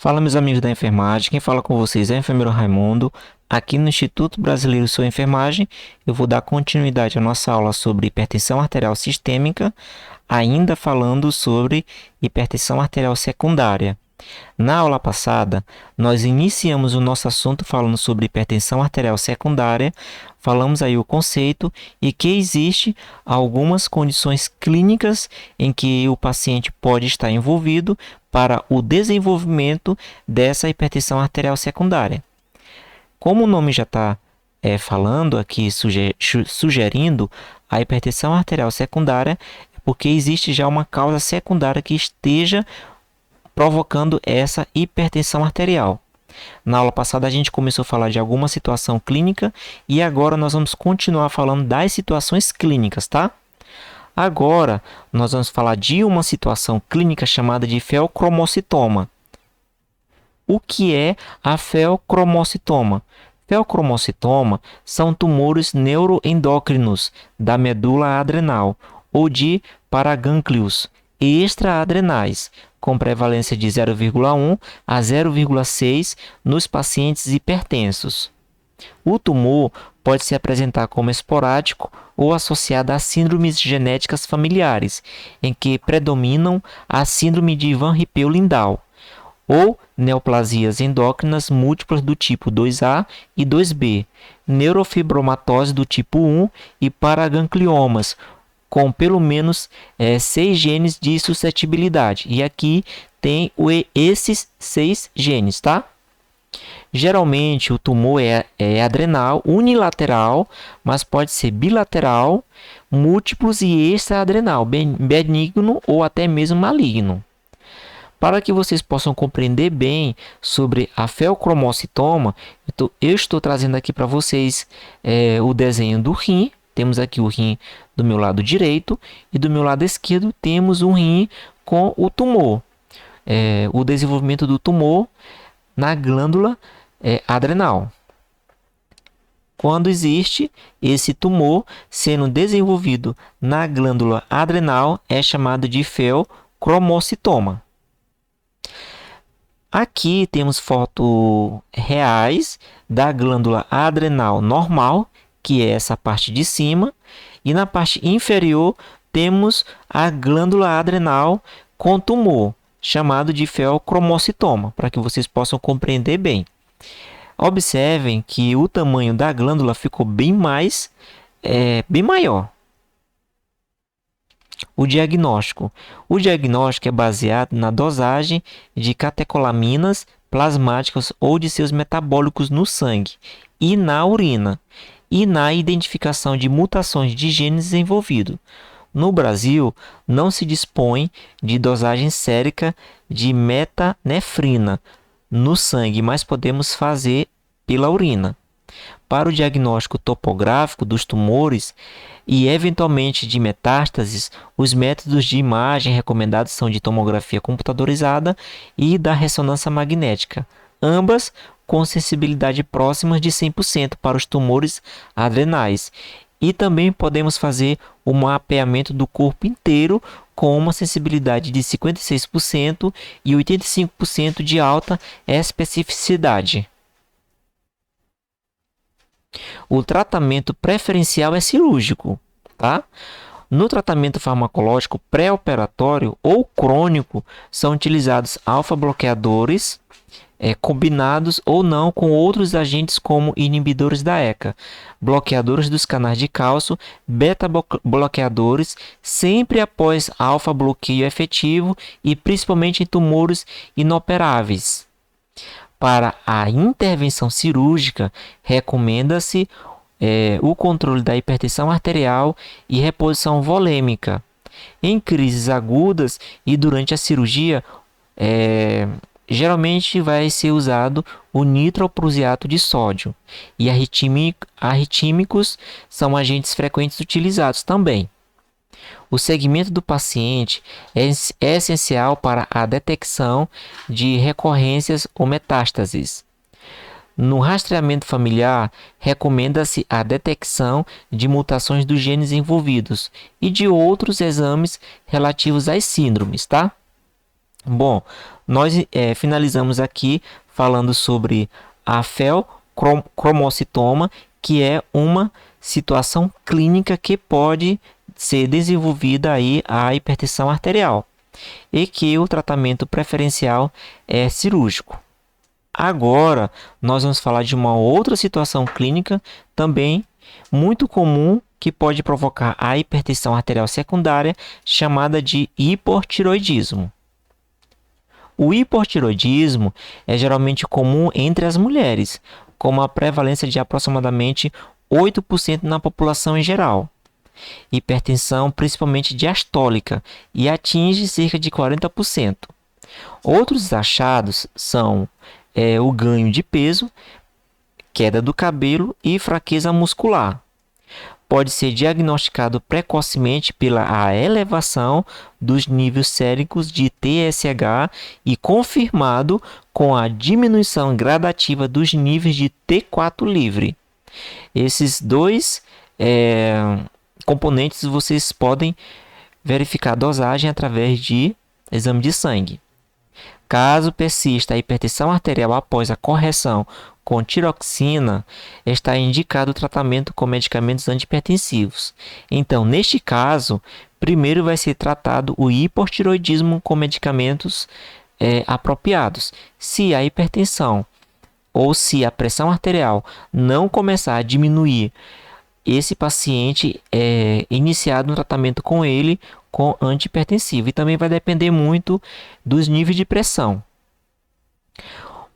Fala, meus amigos da enfermagem. Quem fala com vocês é o enfermeiro Raimundo. Aqui no Instituto Brasileiro de Enfermagem, eu vou dar continuidade à nossa aula sobre hipertensão arterial sistêmica, ainda falando sobre hipertensão arterial secundária. Na aula passada, nós iniciamos o nosso assunto falando sobre hipertensão arterial secundária, falamos aí o conceito e que existe algumas condições clínicas em que o paciente pode estar envolvido para o desenvolvimento dessa hipertensão arterial secundária. Como o nome já está falando aqui, sugerindo a hipertensão arterial secundária, é porque existe já uma causa secundária que esteja provocando essa hipertensão arterial. Na aula passada a gente começou a falar de alguma situação clínica e agora nós vamos continuar falando das situações clínicas, tá? Agora nós vamos falar de uma situação clínica chamada de feocromocitoma. O que é a feocromocitoma? Feocromocitoma são tumores neuroendócrinos da medula adrenal ou de paragânglios extraadrenais, com prevalência de 0,1 a 0,6 nos pacientes hipertensos. O tumor pode se apresentar como esporádico ou associado a síndromes genéticas familiares, em que predominam a síndrome de Van Rippel-Lindau, ou neoplasias endócrinas múltiplas do tipo 2A e 2B, neurofibromatose do tipo 1 e paragangliomas, com pelo menos 6 genes de suscetibilidade. E aqui tem esses 6 genes, tá? Geralmente o tumor é adrenal, unilateral, mas pode ser bilateral, múltiplos e extraadrenal, benigno ou até mesmo maligno. Para que vocês possam compreender bem sobre a feocromocitoma, eu estou trazendo aqui para vocês o desenho do rim. Temos aqui o rim do meu lado direito e do meu lado esquerdo temos um rim com o tumor. O desenvolvimento do tumor na glândula adrenal. Quando existe esse tumor sendo desenvolvido na glândula adrenal, é chamado de feocromocitoma. Aqui temos fotos reais da glândula adrenal normal, que é essa parte de cima, e na parte inferior temos a glândula adrenal com tumor, chamado de feocromocitoma, para que vocês possam compreender bem. Observem que o tamanho da glândula ficou bem maior. O diagnóstico é baseado na dosagem de catecolaminas plasmáticas ou de seus metabólicos no sangue e na urina, e na identificação de mutações de genes envolvidos. No Brasil, não se dispõe de dosagem sérica de metanefrina no sangue, mas podemos fazer pela urina. Para o diagnóstico topográfico dos tumores e eventualmente de metástases, os métodos de imagem recomendados são de tomografia computadorizada e da ressonância magnética, ambas com sensibilidade próxima de 100% para os tumores adrenais. E também podemos fazer o mapeamento do corpo inteiro com uma sensibilidade de 56% e 85% de alta especificidade. O tratamento preferencial é cirúrgico, tá? No tratamento farmacológico pré-operatório ou crônico, são utilizados alfa-bloqueadores, combinados ou não com outros agentes como inibidores da ECA, bloqueadores dos canais de cálcio, beta-bloqueadores, sempre após alfa-bloqueio efetivo e principalmente em tumores inoperáveis. Para a intervenção cirúrgica, recomenda-se o controle da hipertensão arterial e reposição volêmica. Em crises agudas e durante a cirurgia, geralmente vai ser usado o nitroprusiato de sódio. E arritmínicos são agentes frequentes utilizados também. O segmento do paciente é essencial para a detecção de recorrências ou metástases. No rastreamento familiar, recomenda-se a detecção de mutações dos genes envolvidos e de outros exames relativos às síndromes, tá? Bom, nós finalizamos aqui falando sobre a feocromocitoma, que é uma situação clínica que pode ser desenvolvida aí a hipertensão arterial e que o tratamento preferencial é cirúrgico. Agora, nós vamos falar de uma outra situação clínica também muito comum que pode provocar a hipertensão arterial secundária, chamada de hipotiroidismo. O hipotiroidismo é geralmente comum entre as mulheres, com uma prevalência de aproximadamente 8% na população em geral. Hipertensão principalmente diastólica e atinge cerca de 40%. Outros achados são o ganho de peso, queda do cabelo e fraqueza muscular. Pode ser diagnosticado precocemente pela elevação dos níveis séricos de TSH e confirmado com a diminuição gradativa dos níveis de T4 livre. Esses dois componentes vocês podem verificar a dosagem através de exame de sangue. Caso persista a hipertensão arterial após a correção com tiroxina, está indicado o tratamento com medicamentos antihipertensivos. Então, neste caso, primeiro vai ser tratado o hipotiroidismo com medicamentos apropriados. Se a hipertensão ou se a pressão arterial não começar a diminuir, esse paciente é iniciado um tratamento com ele com antihipertensivo, e também vai depender muito dos níveis de pressão.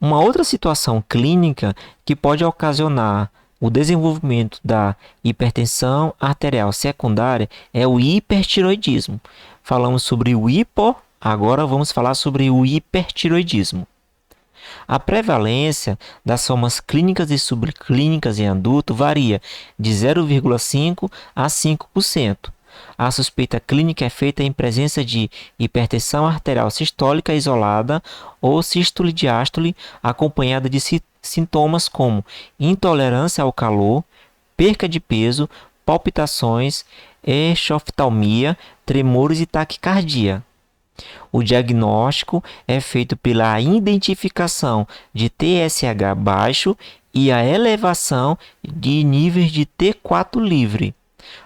Uma outra situação clínica que pode ocasionar o desenvolvimento da hipertensão arterial secundária é o hipertiroidismo. Falamos sobre o agora vamos falar sobre o hipertiroidismo. A prevalência das formas clínicas e subclínicas em adulto varia de 0,5% a 5%. A suspeita clínica é feita em presença de hipertensão arterial sistólica isolada ou sístole-diástole, acompanhada de sintomas como intolerância ao calor, perca de peso, palpitações, exoftalmia, tremores e taquicardia. O diagnóstico é feito pela identificação de TSH baixo e a elevação de níveis de T4 livre.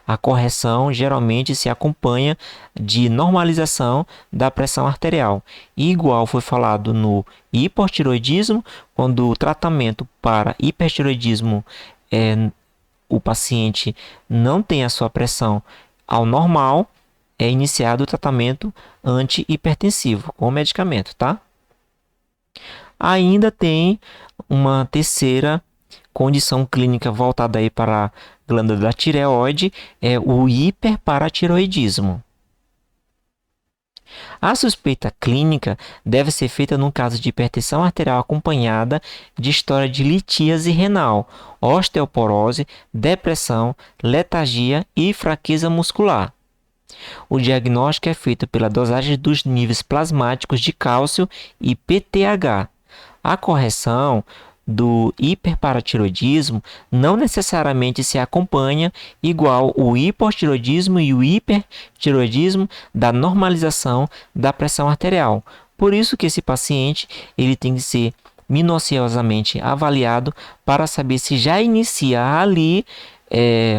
A correção geralmente se acompanha de normalização da pressão arterial. Igual foi falado no hipotiroidismo, quando o tratamento para hipertiroidismo o paciente não tem a sua pressão ao normal, é iniciado o tratamento antihipertensivo com medicamento, tá? Ainda tem uma terceira condição clínica voltada aí para a glândula da tireoide, é o hiperparatiroidismo. A suspeita clínica deve ser feita no caso de hipertensão arterial acompanhada de história de litíase renal, osteoporose, depressão, letargia e fraqueza muscular. O diagnóstico é feito pela dosagem dos níveis plasmáticos de cálcio e PTH. A correção do hiperparatiroidismo não necessariamente se acompanha igual o hipotiroidismo e o hipertiroidismo da normalização da pressão arterial. Por isso que esse paciente ele tem que ser minuciosamente avaliado para saber se já inicia ali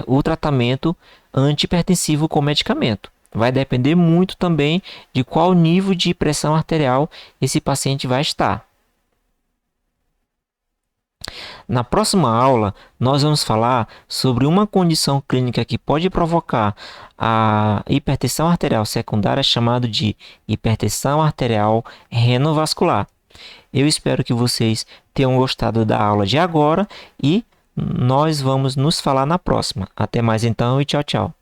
o tratamento antihipertensivo com medicamento. Vai depender muito também de qual nível de pressão arterial esse paciente vai estar. Na próxima aula, nós vamos falar sobre uma condição clínica que pode provocar a hipertensão arterial secundária, chamada de hipertensão arterial renovascular. Eu espero que vocês tenham gostado da aula de agora e nós vamos nos falar na próxima. Até mais então e tchau, tchau.